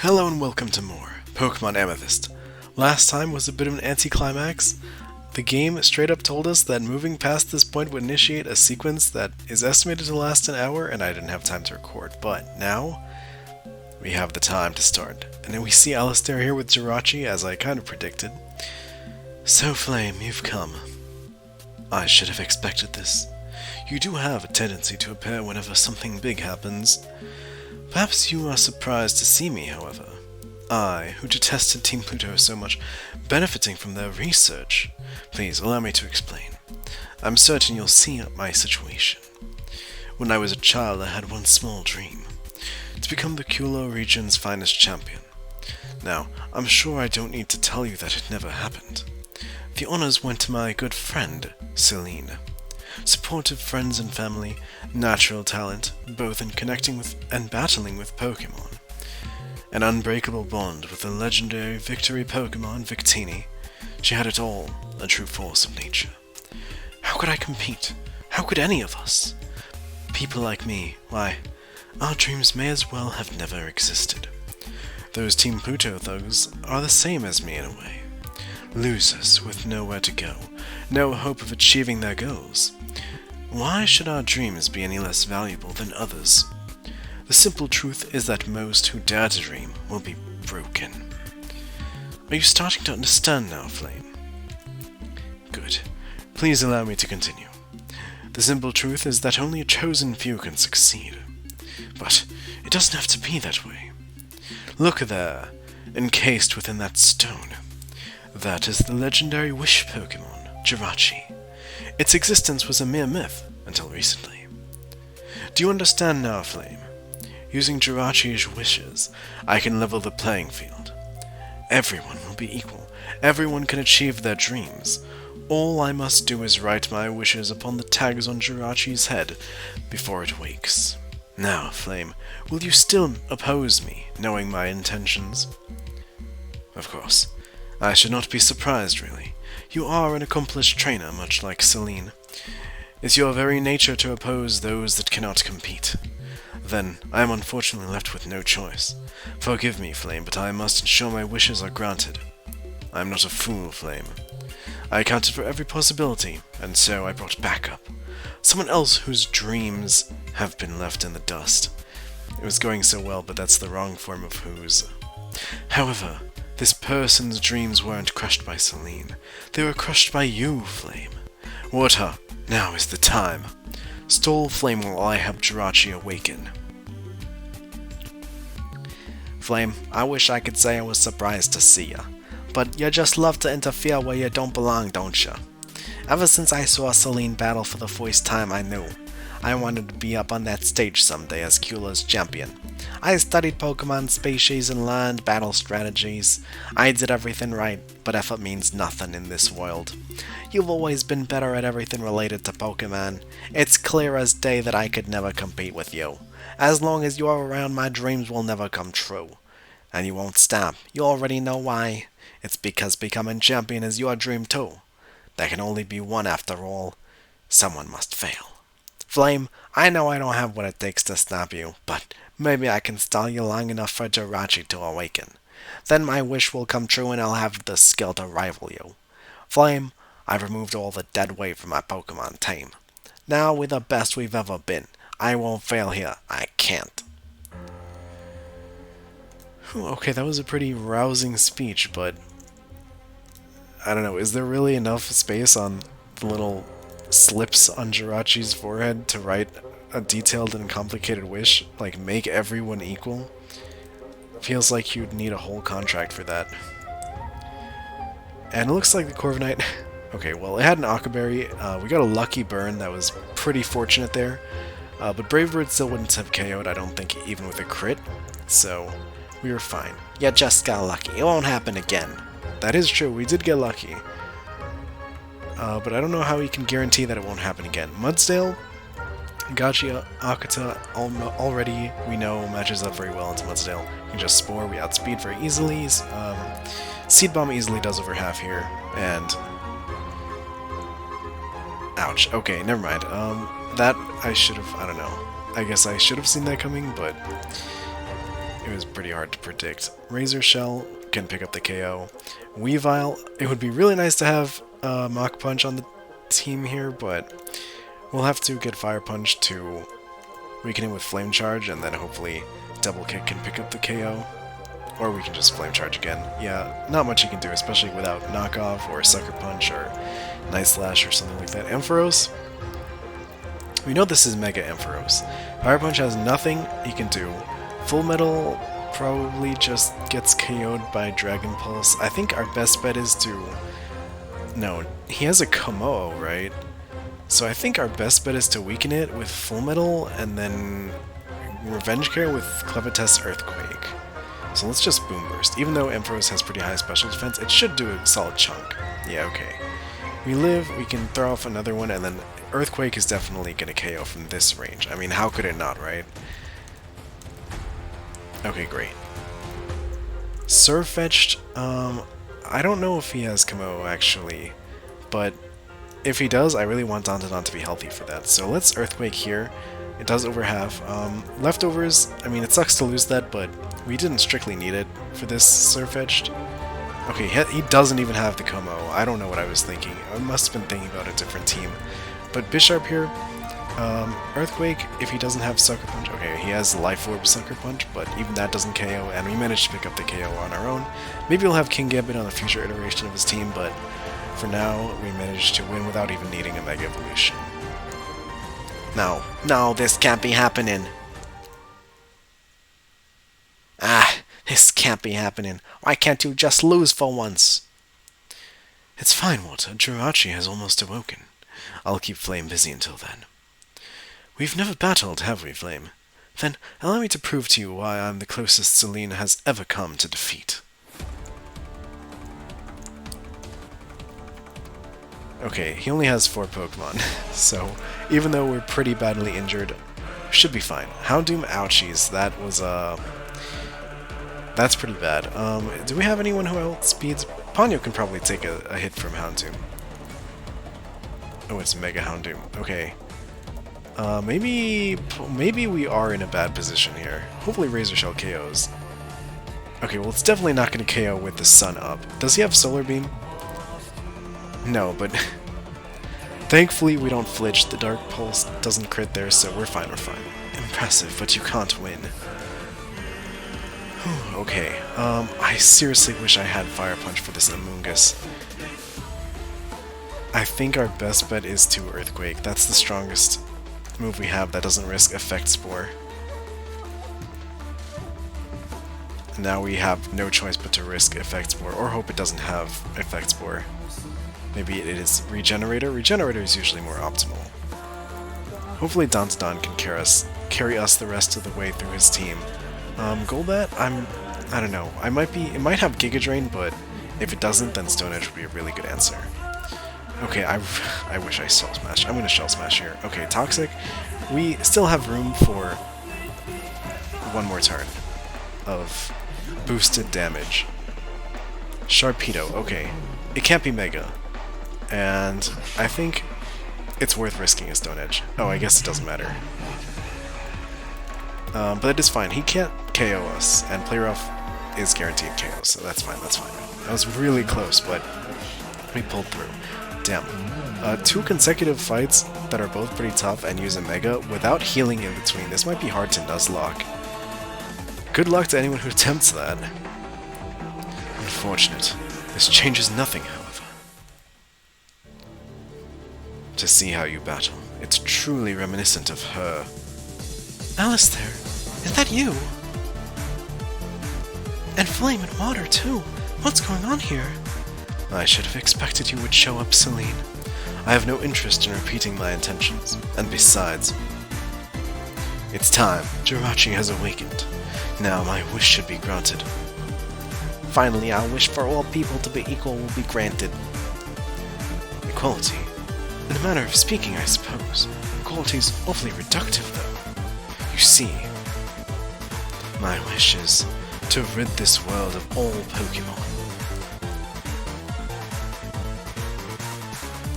Hello and welcome to more Pokemon Amethyst. Last time was a bit of an anticlimax. The game straight up told us that moving past this point would initiate a sequence that is estimated to last an hour, and I didn't have time to record. But now, we have the time to start. And then we see Alistair here with Jirachi, as I kind of predicted. So Flame, you've come. I should have expected this. You do have a tendency to appear whenever something big happens. Perhaps you are surprised to see me, however. I, who detested Team Pluto so much, benefiting from their research. Please, allow me to explain. I'm certain you'll see my situation. When I was a child, I had one small dream. To become the Kulo region's finest champion. Now, I'm sure I don't need to tell you that it never happened. The honors went to my good friend, Celine. Supportive friends and family, natural talent, both in connecting with and battling with Pokemon. An unbreakable bond with the legendary victory Pokemon, Victini. She had it all, a true force of nature. How could I compete? How could any of us? People like me, why, our dreams may as well have never existed. Those Team Pluto thugs are the same as me in a way. Losers with nowhere to go, no hope of achieving their goals. Why should our dreams be any less valuable than others? The simple truth is that most who dare to dream will be broken. Are you starting to understand now, Flame? Good. Please allow me to continue. The simple truth is that only a chosen few can succeed. But it doesn't have to be that way. Look there, encased within that stone. That is the legendary wish Pokemon, Jirachi. Its existence was a mere myth until recently. Do you understand now, Flame? Using Jirachi's wishes, I can level the playing field. Everyone will be equal. Everyone can achieve their dreams. All I must do is write my wishes upon the tags on Jirachi's head before it wakes. Now, Flame, will you still oppose me, knowing my intentions? Of course. I should not be surprised, really. You are an accomplished trainer, much like Celine. It's your very nature to oppose those that cannot compete. Then, I am unfortunately left with no choice. Forgive me, Flame, but I must ensure my wishes are granted. I am not a fool, Flame. I accounted for every possibility, and so I brought backup. Someone else whose dreams have been left in the dust. It was going so well, but that's the wrong form of whose. However, this person's dreams weren't crushed by Celine. They were crushed by you, Flame. Water, now is the time. Stall Flame while I help Jirachi awaken. Flame, I wish I could say I was surprised to see ya. But you just love to interfere where you don't belong, don't ya? Ever since I saw Celine battle for the first time, I knew. I wanted to be up on that stage someday as Kulo's champion. I studied Pokemon species and learned battle strategies. I did everything right, but effort means nothing in this world. You've always been better at everything related to Pokemon. It's clear as day that I could never compete with you. As long as you're around, my dreams will never come true. And you won't stop. You already know why. It's because becoming champion is your dream too. There can only be one after all. Someone must fail. Flame, I know I don't have what it takes to stop you, but maybe I can stall you long enough for Jirachi to awaken. Then my wish will come true and I'll have the skill to rival you. Flame, I've removed all the dead weight from my Pokemon team. Now we're the best we've ever been. I won't fail here. I can't. Okay, that was a pretty rousing speech, but I don't know, is there really enough space on the little slips on Jirachi's forehead to write a detailed and complicated wish? Like, make everyone equal? Feels like you'd need a whole contract for that. And it looks like the Corviknight... Okay, well, it had an Akaberry. We got a lucky burn that was pretty fortunate there. But Brave Bird still wouldn't have KO'd, I don't think, even with a crit. So, we were fine. You just got lucky. It won't happen again. That is true, we did get lucky. But I don't know how we can guarantee that it won't happen again. Mudsdale, Gachi Akata already, we know, matches up very well into Mudsdale. You can just Spore, we outspeed very easily. Seed Bomb easily does over half here, and... Ouch, okay, never mind. That I should have, I don't know. I guess I should have seen that coming, but it was pretty hard to predict. Razor Shell can pick up the KO. Weavile, it would be really nice to have Mach Punch on the team here, but we'll have to get Fire Punch to weaken him with Flame Charge, and then hopefully Double Kick can pick up the KO. Or we can just Flame Charge again. Yeah, not much you can do, especially without Knockoff or Sucker Punch or Night Slash or something like that. Ampharos? We know this is Mega Ampharos. Fire Punch has nothing he can do. Full Metal probably just gets KO'd by Dragon Pulse. I think our best bet is to... No, he has a Komodo, right? So I think our best bet is to weaken it with Full Metal and then Revenge Care with Clevitas Earthquake. So let's just Boom Burst. Even though Ampharos has pretty high special defense, it should do a solid chunk. Yeah, okay. We live, we can throw off another one, and then Earthquake is definitely going to KO from this range. I mean, how could it not, right? Okay, great. Surfetched, I don't know if he has Komodo, actually, but if he does, I really want Dantodon to be healthy for that. So let's Earthquake here. It does over half. Leftovers, I mean, it sucks to lose that, but we didn't strictly need it for this Surfetched. Okay, he doesn't even have the Komodo. I don't know what I was thinking. I must have been thinking about a different team. But Bisharp here, Earthquake, if he doesn't have Sucker Punch, okay, he has Life Orb Sucker Punch, but even that doesn't KO, and we managed to pick up the KO on our own. Maybe we'll have King Gambit on a future iteration of his team, but for now, we managed to win without even needing a Mega Evolution. No, this can't be happening. This can't be happening. Why can't you just lose for once? It's fine, Walter. Jirachi has almost awoken. I'll keep Flame busy until then. We've never battled, have we, Flame? Then allow me to prove to you why I'm the closest Celine has ever come to defeat. Okay, he only has 4 Pokemon, so even though we're pretty badly injured, should be fine. Houndoom, ouchies, that was, that's pretty bad. Do we have anyone who outspeeds? Ponyo can probably take a hit from Houndoom. Oh, it's Mega Houndoom. Okay. Maybe we are in a bad position here. Hopefully Razor Shell KOs. Okay, well it's definitely not going to KO with the sun up. Does he have Solar Beam? No, but thankfully we don't flinch. The Dark Pulse doesn't crit there, so we're fine, Impressive, but you can't win. Whew, okay, I seriously wish I had Fire Punch for this Amoonguss. I think our best bet is to Earthquake. That's the strongest move we have that doesn't risk Effect Spore. Now we have no choice but to risk Effect Spore, or hope it doesn't have Effect Spore. Maybe it is Regenerator. Regenerator is usually more optimal. Hopefully Dantodon can carry us the rest of the way through his team. Golbat, I don't know. It might have Giga Drain, but if it doesn't, then Stone Edge would be a really good answer. Okay, I wish I Shell Smash. I'm gonna Shell Smash here. Okay, Toxic. We still have room for one more turn of boosted damage. Sharpedo, okay. It can't be Mega. And I think it's worth risking a Stone Edge. Oh, I guess it doesn't matter. But it is fine. He can't KO us, and Play Rough is guaranteed KO, so that's fine, That was really close, but we pulled through. Damn. 2 consecutive fights that are both pretty tough and use a Mega without healing in between. This might be hard to Nuzlocke. Good luck to anyone who attempts that. Unfortunate. This changes nothing, however. To see how you battle, it's truly reminiscent of her. Alistair, is that you? And Flame and Water, too. What's going on here? I should have expected you would show up, Celine. I have no interest in repeating my intentions, and besides... It's time. Jirachi has awakened. Now my wish should be granted. Finally, our wish for all people to be equal will be granted. Equality? In a manner of speaking, I suppose. Equality's awfully reductive, though. You see, my wish is to rid this world of all Pokemon.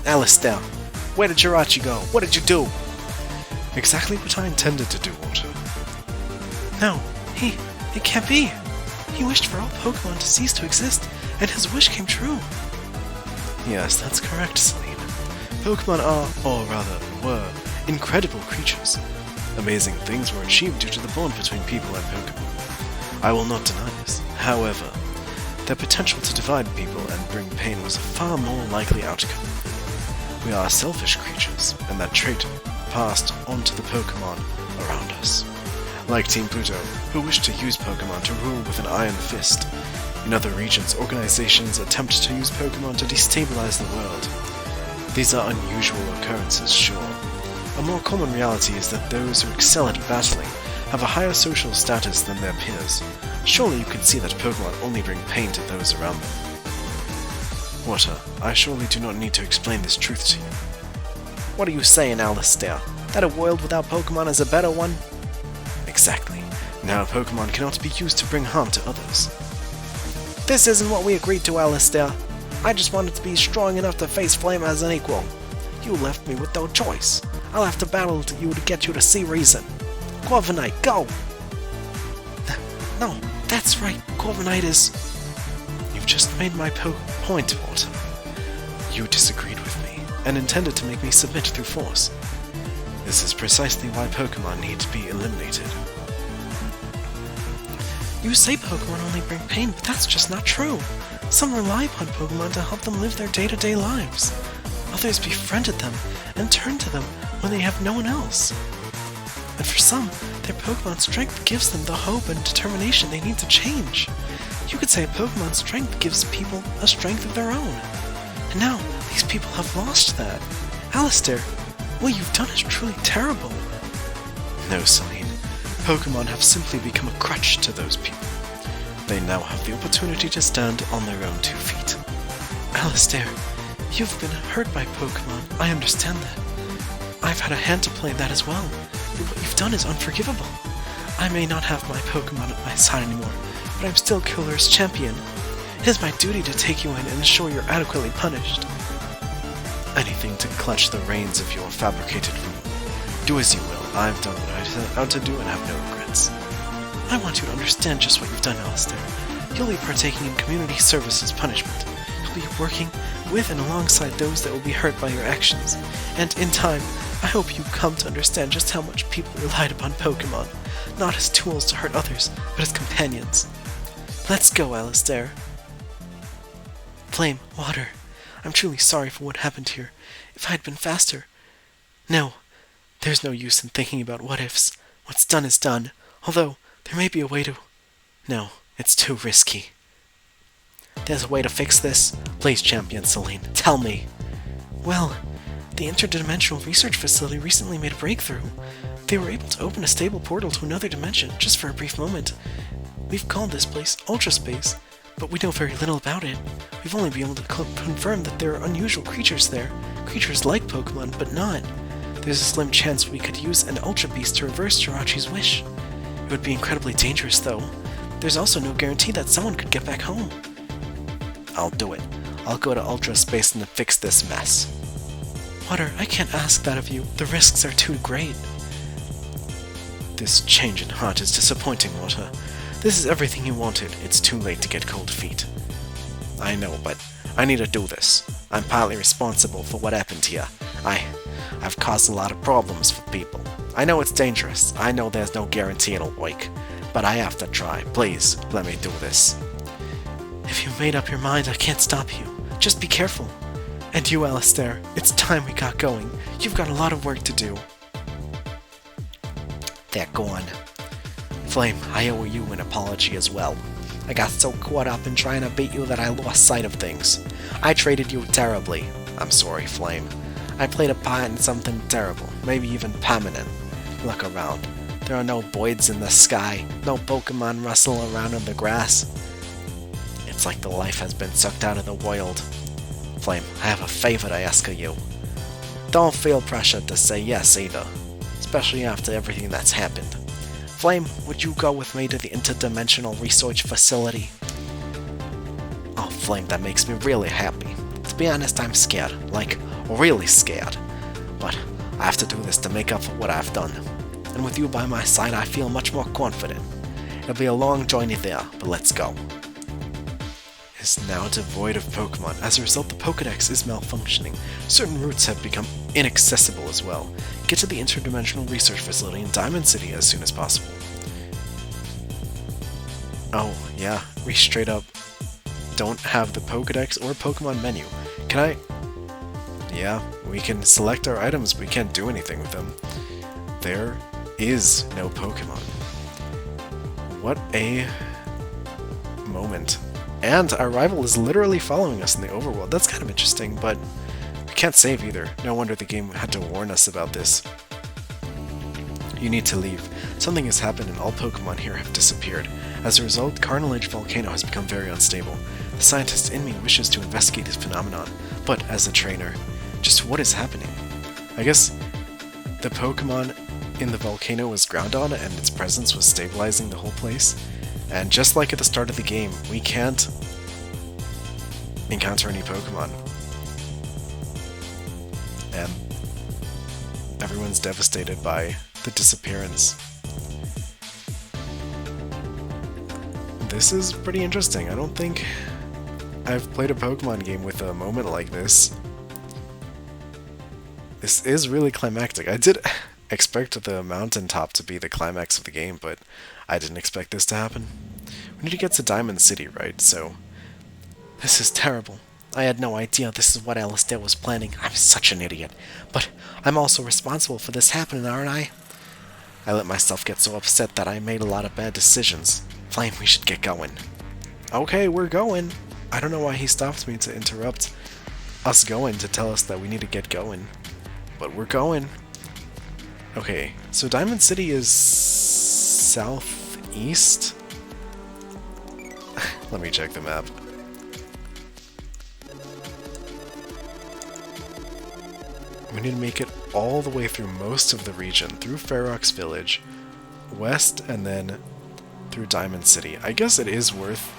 Alistair, where did Jirachi go? What did you do? Exactly what I intended to do, Walter. No, he It can't be! He wished for all Pokemon to cease to exist, and his wish came true. Yes, that's correct, Celine. Pokemon are, or rather, were, incredible creatures. Amazing things were achieved due to the bond between people and Pokemon. I will not deny this. However, their potential to divide people and bring pain was a far more likely outcome. We are selfish creatures, and that trait passed on to the Pokemon around us. Like Team Pluto, who wished to use Pokemon to rule with an iron fist. In other regions, organizations attempt to use Pokemon to destabilize the world. These are unusual occurrences, sure. A more common reality is that those who excel at battling have a higher social status than their peers. Surely you can see that Pokemon only bring pain to those around them. Water, I surely do not need to explain this truth to you. What are you saying, Alistair? That a world without Pokemon is a better one? Exactly. Now Pokemon cannot be used to bring harm to others. This isn't what we agreed to, Alistair. I just wanted to be strong enough to face Flame as an equal. You left me with no choice. I'll have to battle you to get you to see reason. Corviknight, go! No, that's right. Corviknight is... You've just made my point, Water. You disagreed with me, and intended to make me submit through force. This is precisely why Pokemon need to be eliminated. You say Pokemon only bring pain, but that's just not true. Some rely upon Pokemon to help them live their day-to-day lives. Others befriended them and turn to them when they have no one else. And for some, their Pokemon strength gives them the hope and determination they need to change. You could say a Pokemon strength gives people a strength of their own. And now, these people have lost that. Alistair, what you've done is truly terrible. No, Celine. Pokemon have simply become a crutch to those people. They now have the opportunity to stand on their own 2 feet. Alistair, you've been hurt by Pokemon. I understand that. I've had a hand to play in that as well. But what you've done is unforgivable. I may not have my Pokemon at my side anymore, but I'm still Killer's champion. It is my duty to take you in and ensure you're adequately punished. Anything to clutch the reins of your fabricated rule. Do as you will. I've done what I set out to do and have no regrets. I want you to understand just what you've done, Alistair. You'll be partaking in community service as punishment. You'll be working with and alongside those that will be hurt by your actions. And in time, I hope you come to understand just how much people relied upon Pokemon, not as tools to hurt others, but as companions. Let's go, Alistair. Flame, Water, I'm truly sorry for what happened here. If I had been faster... No, there's no use in thinking about what-ifs. What's done is done, although there may be a way to... No, it's too risky. There's a way to fix this? Please, Champion Celine, tell me. Well, the Interdimensional Research Facility recently made a breakthrough. They were able to open a stable portal to another dimension, just for a brief moment. We've called this place Ultra Space, but we know very little about it. We've only been able to confirm that there are unusual creatures there. Creatures like Pokemon, but not. There's a slim chance we could use an Ultra Beast to reverse Jirachi's wish. It would be incredibly dangerous, though. There's also no guarantee that someone could get back home. I'll do it. I'll go to Ultra Space and fix this mess. Water, I can't ask that of you. The risks are too great. This change in heart is disappointing, Water. This is everything you wanted. It's too late to get cold feet. I know, but I need to do this. I'm partly responsible for what happened here. I've caused a lot of problems for people. I know it's dangerous. I know there's no guarantee it'll work. But I have to try. Please, let me do this. If you've made up your mind, I can't stop you. Just be careful. And you, Alistair, it's time we got going. You've got a lot of work to do. They're gone. Flame, I owe you an apology as well. I got so caught up in trying to beat you that I lost sight of things. I treated you terribly. I'm sorry, Flame. I played a part in something terrible, maybe even permanent. Look around. There are no birds in the sky, no Pokemon rustling around in the grass. It's like the life has been sucked out of the world. Flame, I have a favor to ask of you. Don't feel pressured to say yes either, especially after everything that's happened. Flame, would you go with me to the Interdimensional Research Facility? Oh, Flame, that makes me really happy. To be honest, I'm scared, like, really scared. But I have to do this to make up for what I've done. And with you by my side, I feel much more confident. It'll be a long journey there, but let's go. Is now devoid of Pokemon. As a result, the Pokedex is malfunctioning. Certain routes have become inaccessible as well. Get to the interdimensional research facility in Diamond City as soon as possible. Oh, yeah, we straight up don't have the Pokedex or Pokemon menu. Can I... Yeah, we can select our items, but we can't do anything with them. There is no Pokemon. What a moment. And our rival is literally following us in the overworld. That's kind of interesting, but we can't save either. No wonder the game had to warn us about this. You need to leave. Something has happened and all Pokemon here have disappeared. As a result, Carnage Volcano has become very unstable. The scientist in me wishes to investigate this phenomenon, but as a trainer, just what is happening? I guess the Pokemon in the volcano was Groudon and its presence was stabilizing the whole place. And just like at the start of the game, we can't encounter any Pokemon. And everyone's devastated by the disappearance. This is pretty interesting. I don't think I've played a Pokemon game with a moment like this. This is really climactic. I did expect the mountaintop to be the climax of the game, but I didn't expect this to happen. We need to get to Diamond City, right? So, This is terrible. I had no idea this is what Alistair was planning. I'm such an idiot. But I'm also responsible for this happening, aren't I? I let myself get so upset that I made a lot of bad decisions. Flame, we should get going. okay, we're going. I don't know why he stopped me to interrupt us going to tell us that we need to get going. But we're going. Okay, so Diamond City is southeast? Let me check the map. We need to make it all the way through most of the region, through Ferox Village, west, and then through Diamond City. I guess it is worth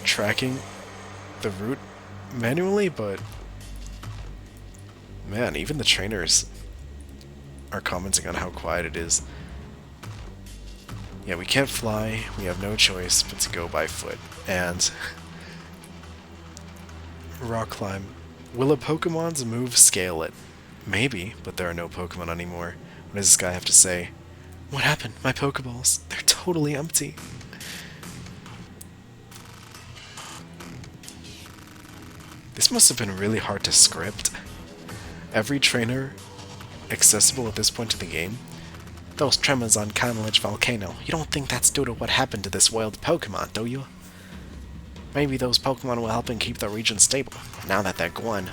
tracking the route manually, but man, even the trainers are commenting on how quiet it is. Yeah, we can't fly, we have no choice but to go by foot, and rock climb. Will a Pokemon's move scale it? Maybe, but there are no Pokemon anymore. What does this guy have to say? What happened? My Pokeballs. They're totally empty. This must have been really hard to script. Every trainer accessible at this point in the game. Those tremors on Carnage Volcano. You don't think that's due to what happened to this wild Pokemon, do you? Maybe those Pokemon will help and keep the region stable, now that they're gone.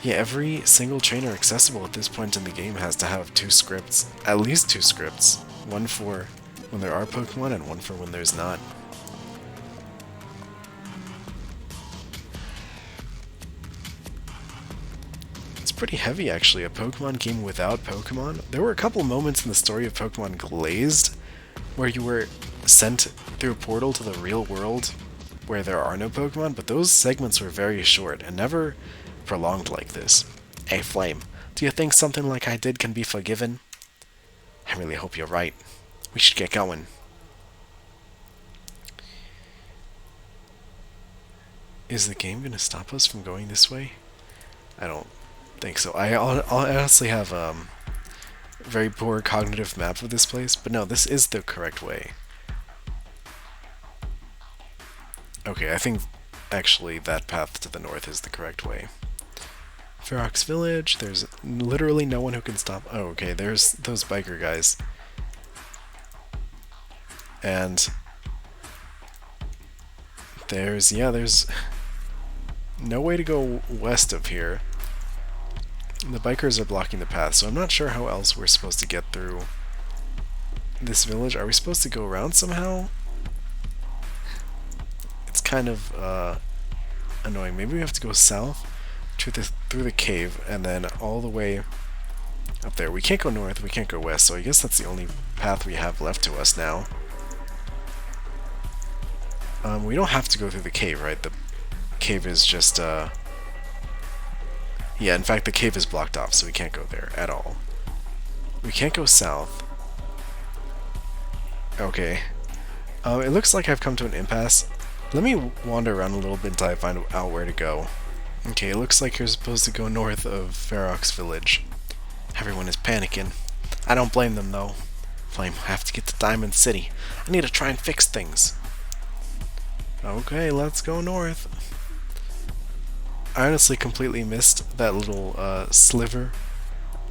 Yeah, every single trainer accessible at this point in the game has to have two scripts. At least two scripts. One for when there are Pokemon and one for when there's not. It's pretty heavy, actually, a Pokemon game without Pokemon. There were a couple moments in the story of Pokemon Glazed where you were sent through a portal to the real world where there are no Pokemon, but those segments were very short and never prolonged like this. Hey, Flame, do you think something like I did can be forgiven? I really hope you're right. We should get going. Is the game going to stop us from going this way? I don't think so. I honestly have very poor cognitive map of this place, but no, this is the correct way. Okay, I think actually that path to the north is the correct way. Ferox Village, there's literally no one who can stop. Oh, okay, there's those biker guys. And there's no way to go west of here. The bikers are blocking the path, so I'm not sure how else we're supposed to get through this village. Are we supposed to go around somehow? It's kind of annoying. Maybe we have to go south through the cave and then all the way up there. We can't go north, we can't go west, so I guess that's the only path we have left to us now. We don't have to go through the cave, right? The cave is just yeah, in fact the cave is blocked off, so we can't go there at all. We can't go south. Okay. It looks like I've come to an impasse. Let me wander around a little bit until I find out where to go. Okay, it looks like you're supposed to go north of Ferox Village. Everyone is panicking. I don't blame them, though. Flame, I have to get to Diamond City. I need to try and fix things. Okay, let's go north. I honestly completely missed that little sliver.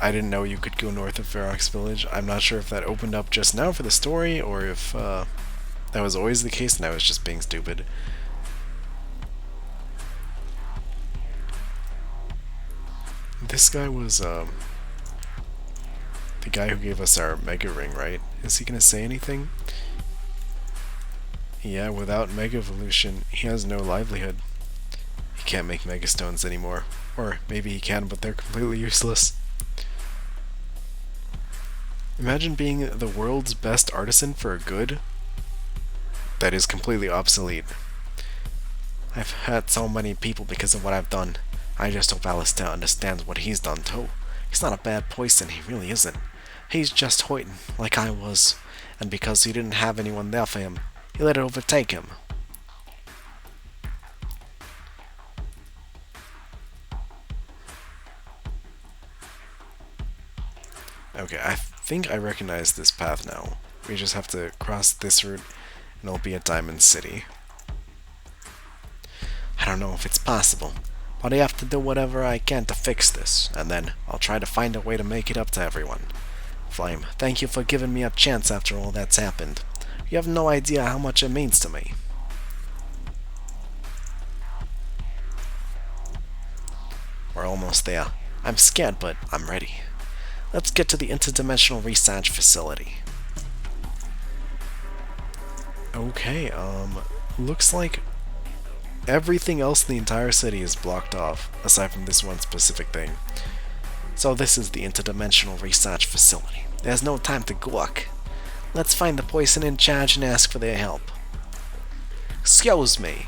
I didn't know you could go north of Ferox Village. I'm not sure if that opened up just now for the story, or if that was always the case and I was just being stupid. This guy was the guy who gave us our Mega Ring, right? Is he gonna say anything? Yeah, without Mega Evolution, he has no livelihood. He can't make Mega Stones anymore. Or maybe he can, but they're completely useless. Imagine being the world's best artisan for a good that is completely obsolete. I've hurt so many people because of what I've done. I just hope Alistair understands what he's done too. He's not a bad person, he really isn't. He's just hoitin', like I was, and because he didn't have anyone there for him, he let it overtake him. Okay, I think I recognize this path now. We just have to cross this route, and it'll be at Diamond City. I don't know if it's possible, but I have to do whatever I can to fix this, and then I'll try to find a way to make it up to everyone. Flame, thank you for giving me a chance after all that's happened. You have no idea how much it means to me. We're almost there. I'm scared, but I'm ready. Let's get to the interdimensional research facility. Okay, looks like everything else in the entire city is blocked off, aside from this one specific thing. So this is the interdimensional research facility. There's no time to gawk. Let's find the person in charge and ask for their help. Excuse me.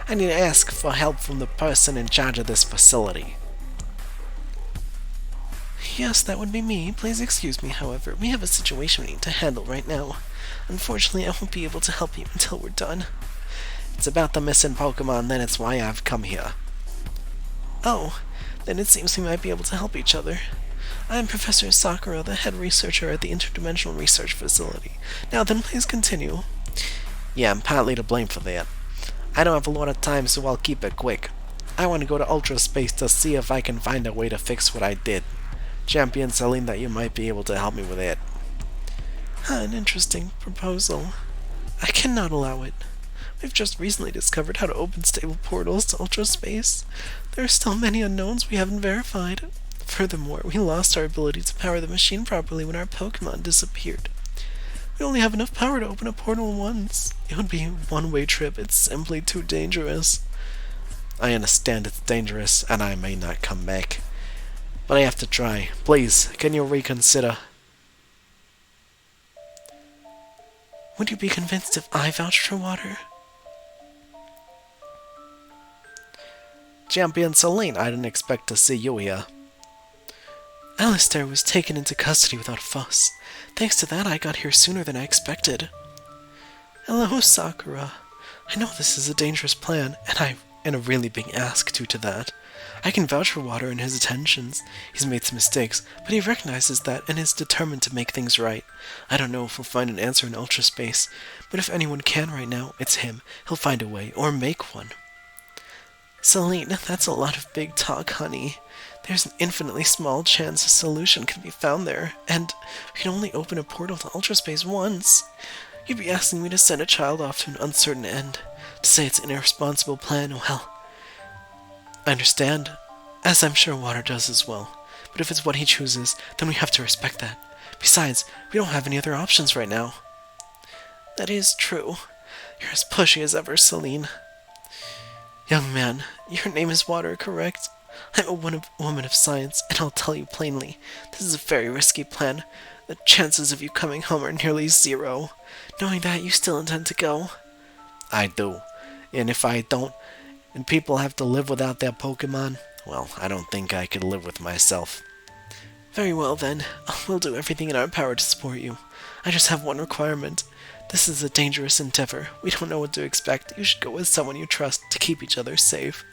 I need to ask for help from the person in charge of this facility. Yes, that would be me. Please excuse me, however. We have a situation we need to handle right now. Unfortunately, I won't be able to help you until we're done. It's about the missing Pokemon, then it's why I've come here. Oh, then it seems we might be able to help each other. I am Professor Sakura, the head researcher at the Interdimensional Research Facility. Now then, please continue. Yeah, I'm partly to blame for that. I don't have a lot of time, so I'll keep it quick. I want to go to Ultra Space to see if I can find a way to fix what I did. Champion Celine that you might be able to help me with it. An interesting proposal. I cannot allow it. We've just recently discovered how to open stable portals to Ultra Space. There are still many unknowns we haven't verified. Furthermore, we lost our ability to power the machine properly when our Pokemon disappeared. We only have enough power to open a portal once. It would be a one-way trip. It's simply too dangerous. I understand it's dangerous, and I may not come back. But I have to try. Please, can you reconsider? Would you be convinced if I vouched for water? Champion Celine, I didn't expect to see you here. Alistair was taken into custody without fuss. Thanks to that, I got here sooner than I expected. Hello, Sakura. I know this is a dangerous plan, and a really big ask due to that. I can vouch for Water and his attentions. He's made some mistakes, but he recognizes that and is determined to make things right. I don't know if we'll find an answer in Ultra Space, but if anyone can right now, it's him. He'll find a way, or make one. Celine, that's a lot of big talk, honey. There's an infinitely small chance a solution can be found there, and we can only open a portal to Ultra Space once. You'd be asking me to send a child off to an uncertain end. To say it's an irresponsible plan, well, I understand, as I'm sure Water does as well. But if it's what he chooses, then we have to respect that. Besides, we don't have any other options right now. That is true. You're as pushy as ever, Celine. Young man, your name is Water, correct? I'm a woman of science, and I'll tell you plainly, this is a very risky plan. The chances of you coming home are nearly zero. Knowing that, you still intend to go? I do. And if I don't, and people have to live without their Pokemon, well, I don't think I could live with myself. Very well then, we'll do everything in our power to support you. I just have one requirement, This is a dangerous endeavor. We don't know what to expect. You should go with someone you trust to keep each other safe.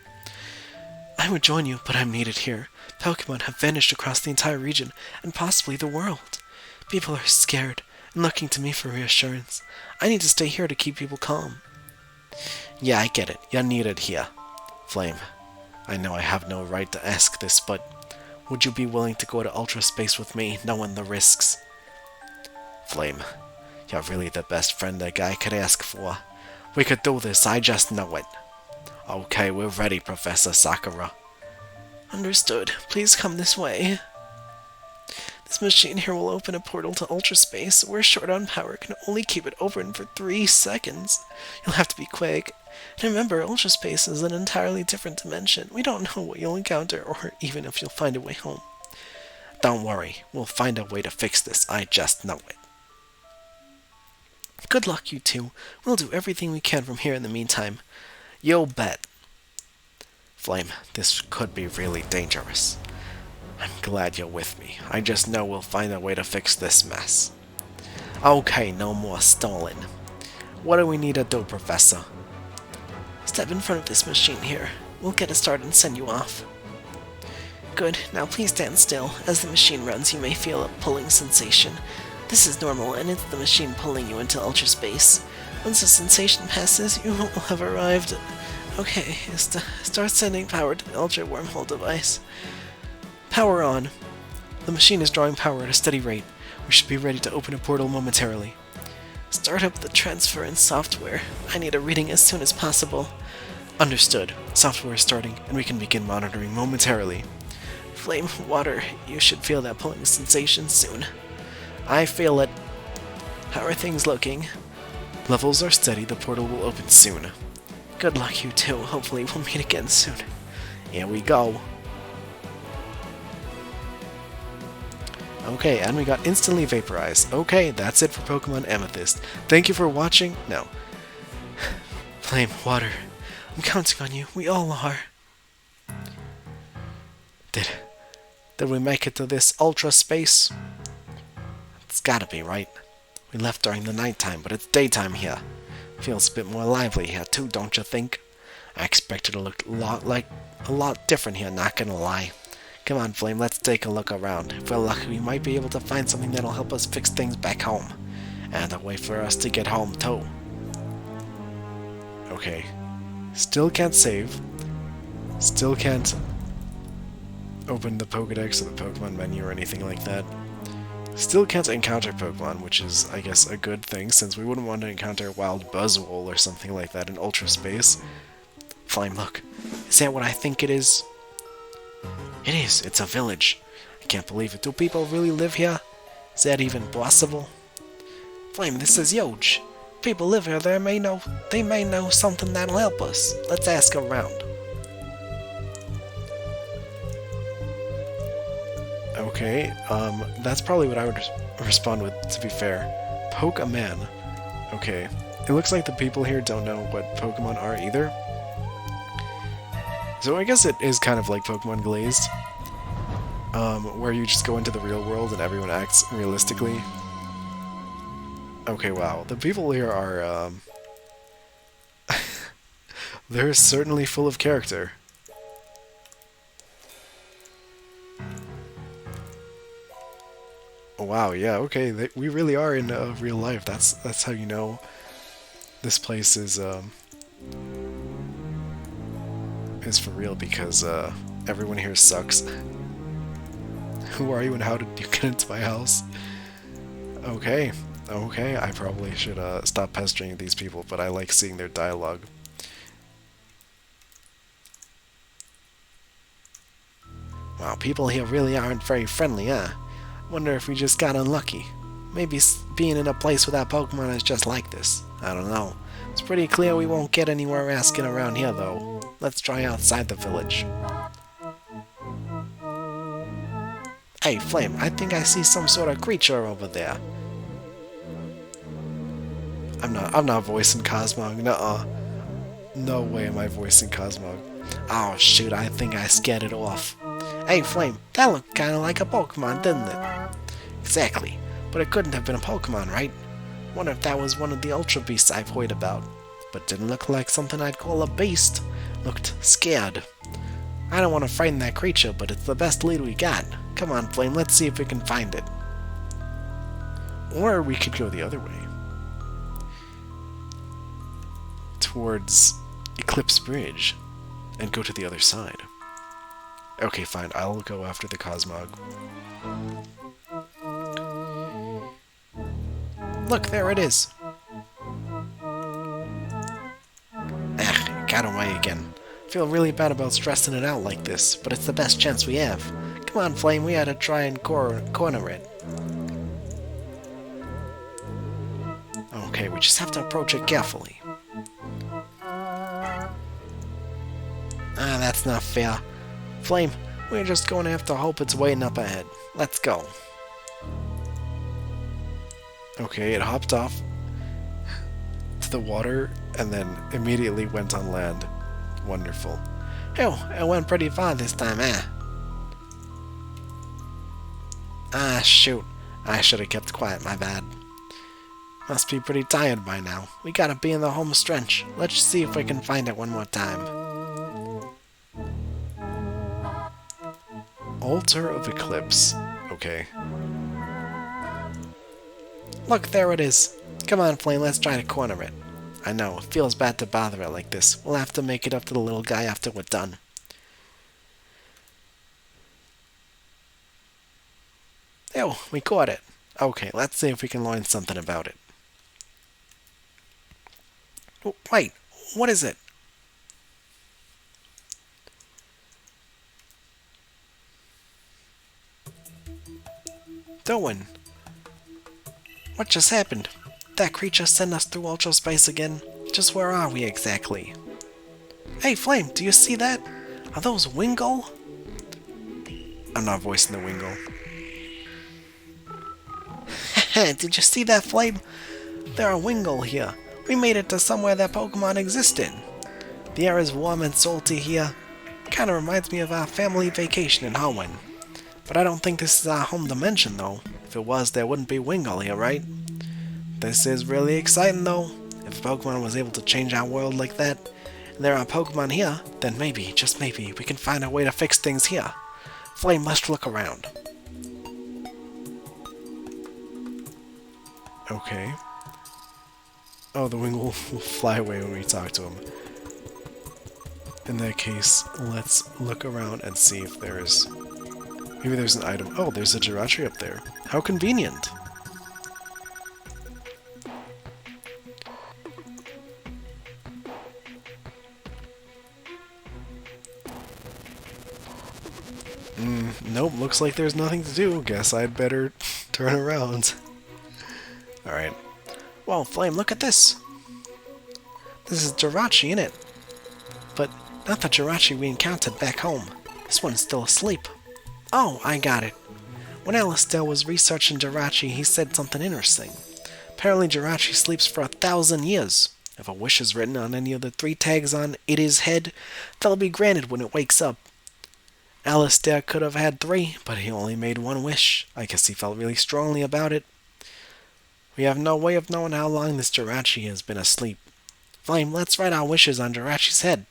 I would join you, but I'm needed here. Pokemon have vanished across the entire region, and possibly the world. People are scared, and looking to me for reassurance. I need to stay here to keep people calm. Yeah, I get it. You're needed here. Flame, I know I have no right to ask this, but would you be willing to go to Ultra Space with me, knowing the risks? Flame, you're really the best friend a guy could ask for. We could do this, I just know it. Okay, we're ready, Professor Sakura. Understood. Please come this way. This machine here will open a portal to Ultra Space. We're short on power, can only keep it open for 3 seconds. You'll have to be quick. And remember, Ultra Space is an entirely different dimension. We don't know what you'll encounter, or even if you'll find a way home. Don't worry, we'll find a way to fix this, I just know it. Good luck, you two. We'll do everything we can from here in the meantime. You bet. Flame, this could be really dangerous. I'm glad you're with me. I just know we'll find a way to fix this mess. Okay, no more stalling. What do we need to do, Professor? Step in front of this machine here. We'll get it started and send you off. Good. Now please stand still. As the machine runs, you may feel a pulling sensation. This is normal, and it's the machine pulling you into Ultra Space. Once the sensation passes, you will have arrived. Okay, start sending power to the Ultra Wormhole device. Power on. The machine is drawing power at a steady rate. We should be ready to open a portal momentarily. Start up the transference software. I need a reading as soon as possible. Understood. Software is starting, and we can begin monitoring momentarily. Flame, water. You should feel that pulling sensation soon. I feel it. How are things looking? Levels are steady. The portal will open soon. Good luck, you two. Hopefully we'll meet again soon. Here we go. Okay, and we got instantly vaporized. Okay, that's it for Pokemon Amethyst. Thank you for watching. No. Flame, water. I'm counting on you. We all are. Did we make it to this Ultra Space? It's gotta be, right? We left during the nighttime, but it's daytime here. Feels a bit more lively here too, don't you think? I expected it to look a lot different here, not gonna lie. Come on, Flame, let's take a look around. If we're lucky, we might be able to find something that'll help us fix things back home. And a way for us to get home, too. Okay. Still can't save. Still can't open the Pokedex or the Pokemon menu or anything like that. Still can't encounter Pokemon, which is, I guess, a good thing, since we wouldn't want to encounter a wild Buzzwole or something like that in Ultra Space. Flame, look. Is that what I think it is? It is. It's a village. I can't believe it. Do people really live here? Is that even possible? Flame, this is huge. People live here. They may know something that'll help us. Let's ask around. Okay, that's probably what I would respond with, to be fair. Poke a man. Okay. It looks like the people here don't know what Pokemon are either. So I guess it is kind of like Pokemon Glazed, where you just go into the real world and everyone acts realistically. Okay, wow. The people here are, they're certainly full of character. Wow, yeah, okay, we really are in real life. That's how you know this place is for real, because everyone here sucks. Who are you and how did you get into my house? Okay, I probably should stop pestering these people, but I like seeing their dialogue. Wow, people here really aren't very friendly, huh? Wonder if we just got unlucky. Maybe being in a place without Pokemon is just like this. I don't know. It's pretty clear we won't get anywhere asking around here, though. Let's try outside the village. Hey, Flame, I think I see some sort of creature over there. I'm not voicing Cosmog. Nuh-uh. No way am I voicing Cosmog. Oh, shoot, I think I scared it off. Hey, Flame, that looked kind of like a Pokemon, didn't it? Exactly, but it couldn't have been a Pokemon, right? Wonder if that was one of the Ultra Beasts I've heard about. But didn't look like something I'd call a beast. Looked scared. I don't want to frighten that creature, but it's the best lead we got. Come on, Flame, let's see if we can find it. Or we could go the other way. Towards Eclipse Bridge. And go to the other side. Okay, fine. I'll go after the Cosmog. Look, there it is. It got away again. Feel really bad about stressing it out like this, but it's the best chance we have. Come on, Flame, we had to try and corner it. Okay, we just have to approach it carefully. That's not fair. Flame, we're just going to have to hope it's waiting up ahead. Let's go. Okay, it hopped off to the water and then immediately went on land. Wonderful. Oh, it went pretty far this time, eh? Shoot. I should have kept quiet, my bad. Must be pretty tired by now. We gotta be in the home stretch. Let's see if we can find it one more time. Altar of Eclipse. Okay. Look, there it is. Come on, Flame, let's try to corner it. I know, it feels bad to bother it like this. We'll have to make it up to the little guy after we're done. Oh, we caught it. Okay, let's see if we can learn something about it. Oh, wait, what is it? Doing? What just happened? That creature sent us through ultra space again? Just where are we exactly? Hey, Flame, do you see that? Are those Wingull? I'm not voicing the Wingull. Did you see that, Flame? There are Wingull here. We made it to somewhere that Pokemon existed. The air is warm and salty here. Kinda reminds me of our family vacation in Hoenn. But I don't think this is our home dimension, though. If it was, there wouldn't be Wingull here, right? This is really exciting, though. If Pokemon was able to change our world like that, and there are Pokemon here, then maybe, just maybe, we can find a way to fix things here. Flame must look around. Okay. Oh, the Wingull will fly away when we talk to him. In that case, let's look around and see if there's... Maybe there's an item. Oh, there's a Jirachi up there. How convenient! Nope, looks like there's nothing to do. Guess I'd better turn around. Alright. Whoa, Flame, look at this! This is Jirachi, innit? But not the Jirachi we encountered back home. This one's still asleep. Oh, I got it. When Alistair was researching Jirachi, he said something interesting. Apparently Jirachi sleeps for 1,000 years. If a wish is written on any of the 3 tags on its head, they'll be granted when it wakes up. Alistair could have had 3, but he only made 1 wish. I guess he felt really strongly about it. We have no way of knowing how long this Jirachi has been asleep. Flame, let's write our wishes on Jirachi's head.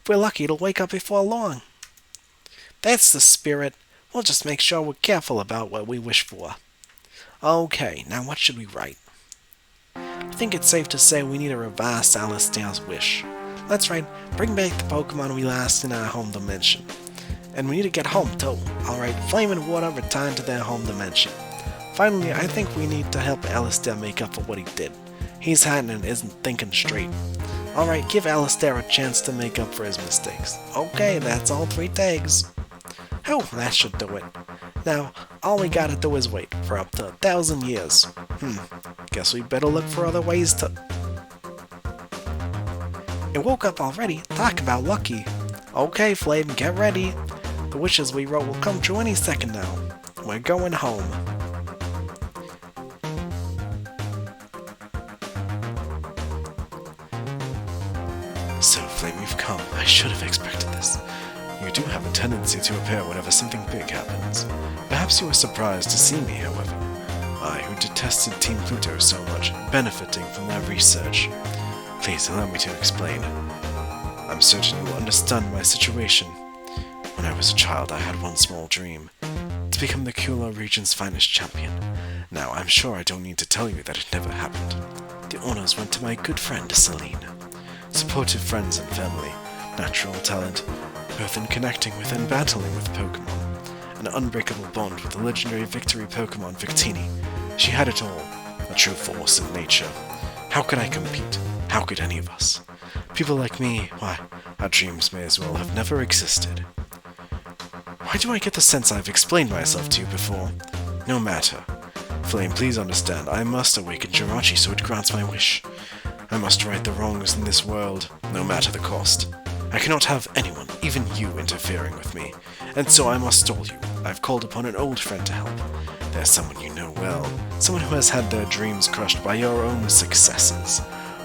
If we're lucky, it'll wake up before long. That's the spirit. We'll just make sure we're careful about what we wish for. Okay, now what should we write? I think it's safe to say we need to revise Alistair's wish. Let's write, bring back the Pokemon we lost in our home dimension. And we need to get home too. Alright, Flame and Water return to their home dimension. Finally, I think we need to help Alistair make up for what he did. He's hiding and isn't thinking straight. Alright, give Alistair a chance to make up for his mistakes. Okay, that's all 3 tags. Oh, that should do it. Now, all we gotta do is wait for up to 1,000 years. Guess we better look for other ways to... It woke up already? Talk about lucky. Okay, Flame, get ready. The wishes we wrote will come true any second now. We're going home. So, Flame, you've come. I should have expected this. You do have a tendency to appear whenever something big happens. Perhaps you were surprised to see me, however. I, who detested Team Pluto so much, benefiting from that research. Please allow me to explain. I'm certain you will understand my situation. When I was a child, I had one small dream, to become the Kula region's finest champion. Now, I'm sure I don't need to tell you that it never happened. The honors went to my good friend, Celine. Supportive friends and family, natural talent, both in connecting with and battling with Pokemon, an unbreakable bond with the legendary victory Pokemon Victini. She had it all, a true force of nature. How could I compete? How could any of us? People like me, why, our dreams may as well have never existed. Why do I get the sense I've explained myself to you before? No matter. Flame, please understand, I must awaken Jirachi so it grants my wish. I must right the wrongs in this world, no matter the cost. I cannot have anyone, even you, interfering with me, and so I must stall you. I've called upon an old friend to help. There's someone you know well, someone who has had their dreams crushed by your own successes.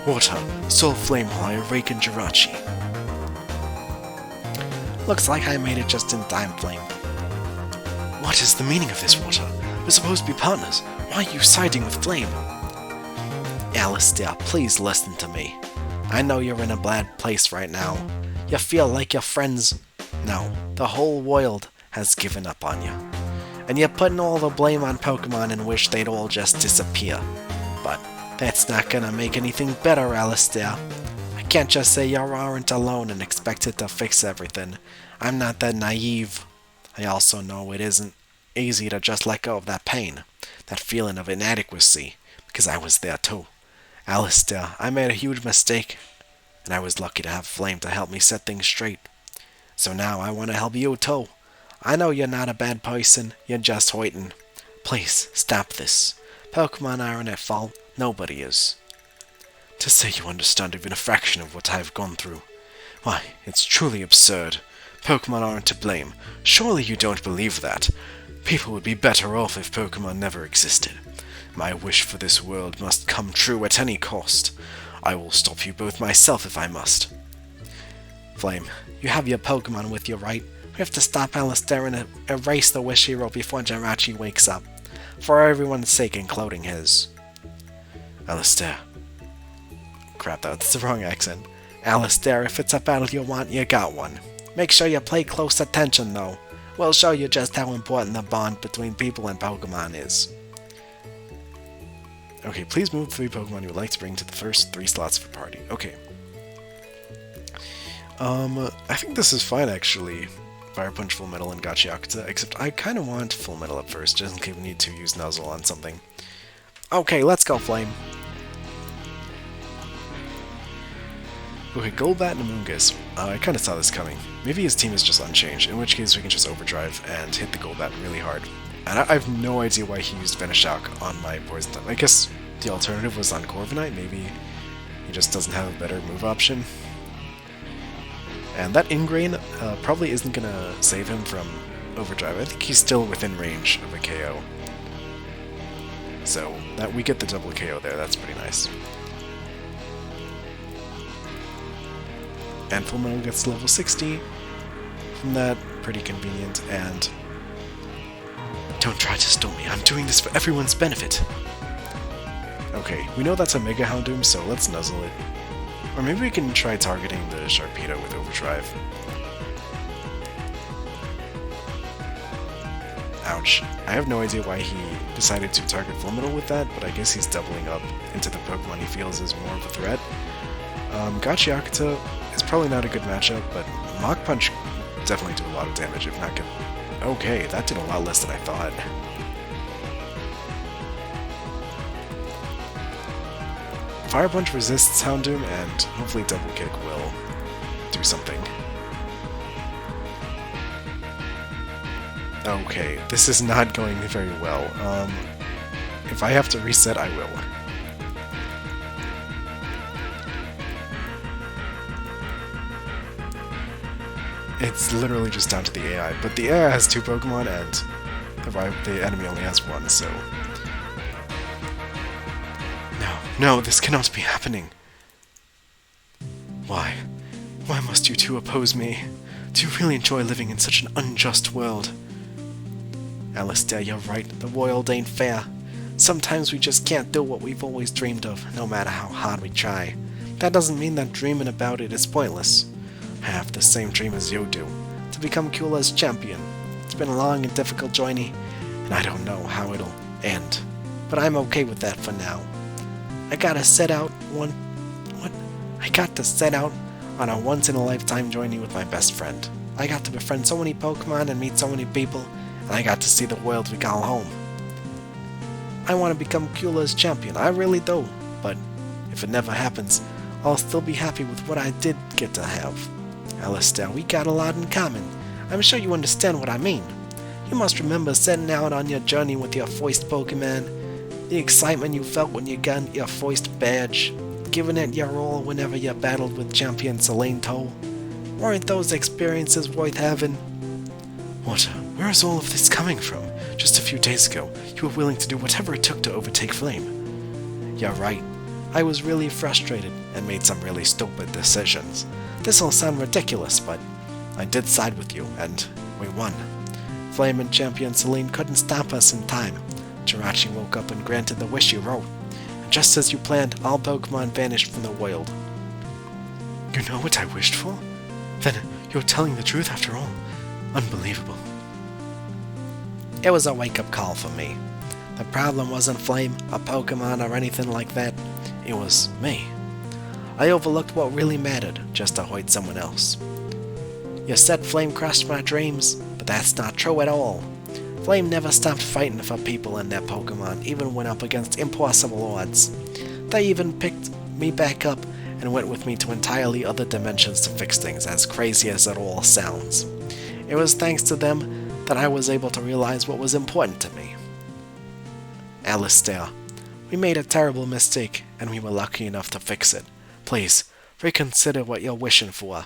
Water, soul flame while I awaken Jirachi. Looks like I made it just in time, Flame. What is the meaning of this, Water? We're supposed to be partners. Why are you siding with Flame? Alistair, please listen to me. I know you're in a bad place right now. You feel like your friends... No, the whole world has given up on you. And you're putting all the blame on Pokemon and wish they'd all just disappear. But that's not gonna make anything better, Alistair. I can't just say you aren't alone and expect it to fix everything. I'm not that naive. I also know it isn't easy to just let go of that pain, that feeling of inadequacy, because I was there too. Alistair, I made a huge mistake, and I was lucky to have Flame to help me set things straight. So now I want to help you too. I know you're not a bad person, you're just hoitin'. Please, stop this. Pokemon aren't at fault, nobody is. To say you understand even a fraction of what I've gone through. Why, it's truly absurd. Pokemon aren't to blame. Surely you don't believe that. People would be better off if Pokemon never existed. My wish for this world must come true at any cost. I will stop you both myself if I must. Flame, you have your Pokemon with you, right? We have to stop Alistair and erase the Wish Hero before Jirachi wakes up. For everyone's sake, including his. Alistair. Crap, that's the wrong accent. Alistair, if it's a battle you want, you got one. Make sure you pay close attention, though. We'll show you just how important the bond between people and Pokemon is. Okay, please move 3 Pokemon you would like to bring to the first 3 slots of a party. Okay. I think this is fine, actually. Fire Punch, Full Metal, and Gachiakuta, except I kind of want Full Metal up first, just in case we need to use Nuzzle on something. Okay, let's go, Flame. Okay, Golbat and Amoonguss. I kind of saw this coming. Maybe his team is just unchanged, in which case we can just Overdrive and hit the Golbat really hard. And I have no idea why he used Venoshock on my Poison type. I guess the alternative was on Corviknight. Maybe he just doesn't have a better move option. And that Ingrain probably isn't going to save him from Overdrive. I think he's still within range of a KO. So that we get the double KO there, that's pretty nice. And Full Metal gets level 60 from that, pretty convenient, and... Don't try to stall me, I'm doing this for everyone's benefit! Okay, we know that's a Mega Houndoom, so let's Nuzzle it. Or maybe we can try targeting the Sharpedo with Overdrive. Ouch. I have no idea why he decided to target Full Metal with that, but I guess he's doubling up into the Pokemon he feels is more of a threat. Gachiakuta is probably not a good matchup, but Mach Punch definitely do a lot of damage, if not get... Okay, that did a lot less than I thought. Fire Punch resists Houndoom, and hopefully Double Kick will do something. Okay, this is not going very well. If I have to reset, I will. It's literally just down to the AI, but the AI has 2 Pokemon, and the enemy only has 1, so... No, this cannot be happening. Why? Why must you two oppose me? Do you really enjoy living in such an unjust world? Alistair, you're right. The world ain't fair. Sometimes we just can't do what we've always dreamed of, no matter how hard we try. That doesn't mean that dreaming about it is pointless. I have the same dream as you do, to become Cula's champion. It's been a long and difficult journey, and I don't know how it'll end. But I'm okay with that for now. I got to set out on a once-in-a-lifetime journey with my best friend. I got to befriend so many Pokemon and meet so many people, and I got to see the world we call home. I want to become Cula's champion, I really do, but if it never happens, I'll still be happy with what I did get to have. Alistair, we got a lot in common. I'm sure you understand what I mean. You must remember setting out on your journey with your first Pokemon, the excitement you felt when you got your first badge, giving it your all whenever you battled with champion Celine Toll. Weren't those experiences worth having? What? Where is all of this coming from? Just a few days ago, you were willing to do whatever it took to overtake Flame. You're right. I was really frustrated and made some really stupid decisions. This'll sound ridiculous, but I did side with you, and we won. Flame and Champion Celine couldn't stop us in time. Jirachi woke up and granted the wish you wrote. And just as you planned, all Pokemon vanished from the world. You know what I wished for? Then you're telling the truth after all. Unbelievable. It was a wake-up call for me. The problem wasn't Flame, a Pokemon, or anything like that. It was me. I overlooked what really mattered just to hurt someone else. You said Flame crushed my dreams, but that's not true at all. Flame never stopped fighting for people and their Pokemon, even when up against impossible odds. They even picked me back up and went with me to entirely other dimensions to fix things, as crazy as it all sounds. It was thanks to them that I was able to realize what was important to me. Alistair, we made a terrible mistake, and we were lucky enough to fix it. Please, reconsider what you're wishing for.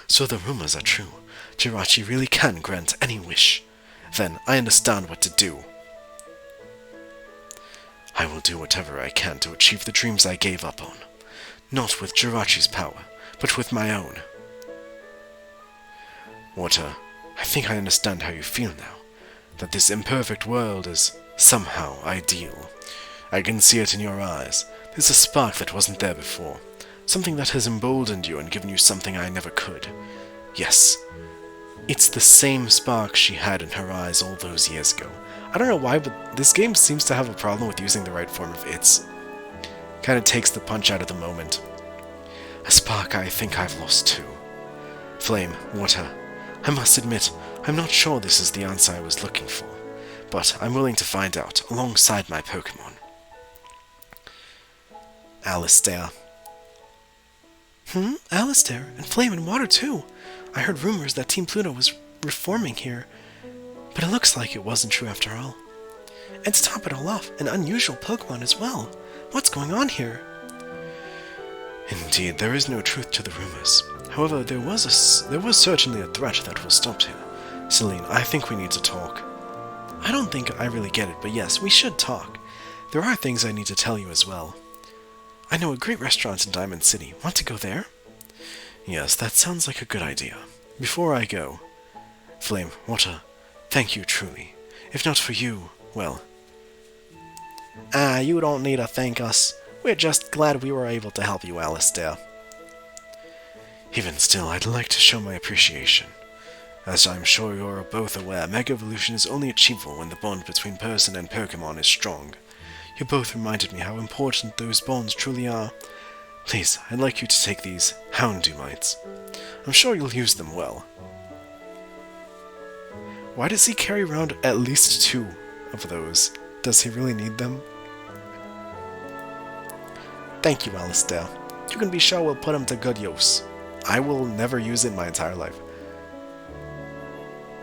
So the rumors are true. Jirachi really can grant any wish. Then I understand what to do. I will do whatever I can to achieve the dreams I gave up on. Not with Jirachi's power, but with my own. Water, I think I understand how you feel now. That this imperfect world is somehow ideal. I can see it in your eyes. There's a spark that wasn't there before. Something that has emboldened you and given you something I never could. Yes, it's the same spark she had in her eyes all those years ago. I don't know why, but this game seems to have a problem with using the right form of its. Kinda takes the punch out of the moment. A spark I think I've lost too. Flame, Water, I must admit, I'm not sure this is the answer I was looking for, but I'm willing to find out, alongside my Pokemon. Alistair. Alistair, and Flame and Water too. I heard rumors that Team Pluto was reforming here, but it looks like it wasn't true after all. And to top it all off, an unusual Pokemon as well. What's going on here? Indeed, there is no truth to the rumors. However, there was certainly a threat that was stopped here. Celine, I think we need to talk. I don't think I really get it, but yes, we should talk. There are things I need to tell you as well. I know a great restaurant in Diamond City. Want to go there? Yes, that sounds like a good idea. Before I go, Flame, Water, thank you truly. If not for you, well... you don't need to thank us. We're just glad we were able to help you, Alistair. Even still, I'd like to show my appreciation. As I'm sure you're both aware, Mega Evolution is only achievable when the bond between person and Pokemon is strong. You both reminded me how important those bonds truly are. Please, I'd like you to take these Houndoomite. I'm sure you'll use them well. Why does he carry around at least 2 of those? Does he really need them? Thank you, Alistair. You can be sure we'll put them to good use. I will never use it my entire life.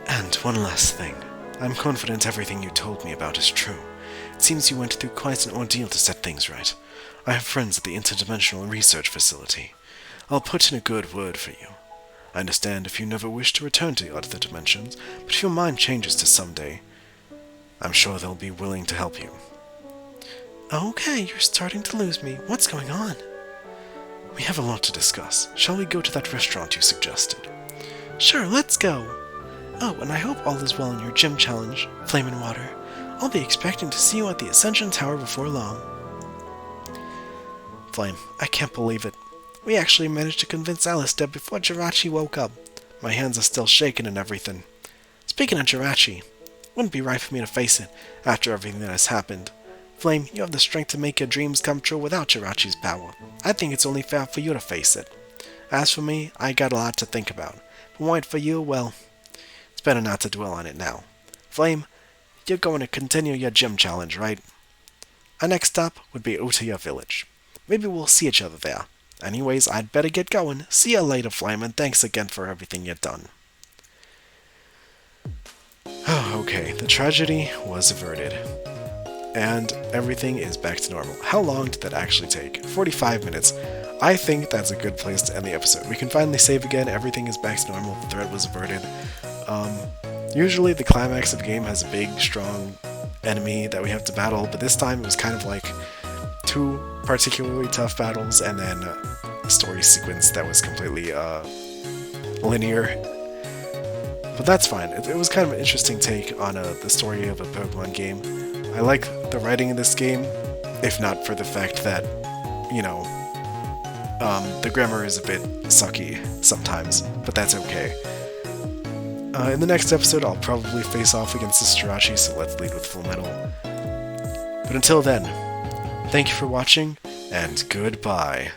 And one last thing. I'm confident everything you told me about is true. It seems you went through quite an ordeal to set things right. I have friends at the Interdimensional Research Facility. I'll put in a good word for you. I understand if you never wish to return to the other dimensions, but if your mind changes to someday, I'm sure they'll be willing to help you. Okay, you're starting to lose me. What's going on? We have a lot to discuss. Shall we go to that restaurant you suggested? Sure, let's go. Oh, and I hope all is well in your gym challenge, Flame and Water. I'll be expecting to see you at the Ascension Tower before long. Flame, I can't believe it. We actually managed to convince Alice dead before Jirachi woke up. My hands are still shaking and everything. Speaking of Jirachi, wouldn't be right for me to face it after everything that has happened. Flame, you have the strength to make your dreams come true without Jirachi's power. I think it's only fair for you to face it. As for me, I got a lot to think about. If it weren't for you, well, it's better not to dwell on it now. Flame, you're going to continue your gym challenge, right? Our next stop would be Utia Village. Maybe we'll see each other there. Anyways, I'd better get going. See you later, Flame, and thanks again for everything you've done. Okay, the tragedy was averted. And everything is back to normal. How long did that actually take? 45 minutes. I think that's a good place to end the episode. We can finally save again. Everything is back to normal. The threat was averted. Usually the climax of the game has a big, strong enemy that we have to battle, but this time it was kind of like 2 particularly tough battles and then a story sequence that was completely linear. But that's fine. It was kind of an interesting take on the story of a Pokemon game. I like the writing in this game, if not for the fact that, you know, the grammar is a bit sucky sometimes, but that's okay. In the next episode, I'll probably face off against this Jirachi, so let's lead with Full Metal. But until then, thank you for watching, and goodbye.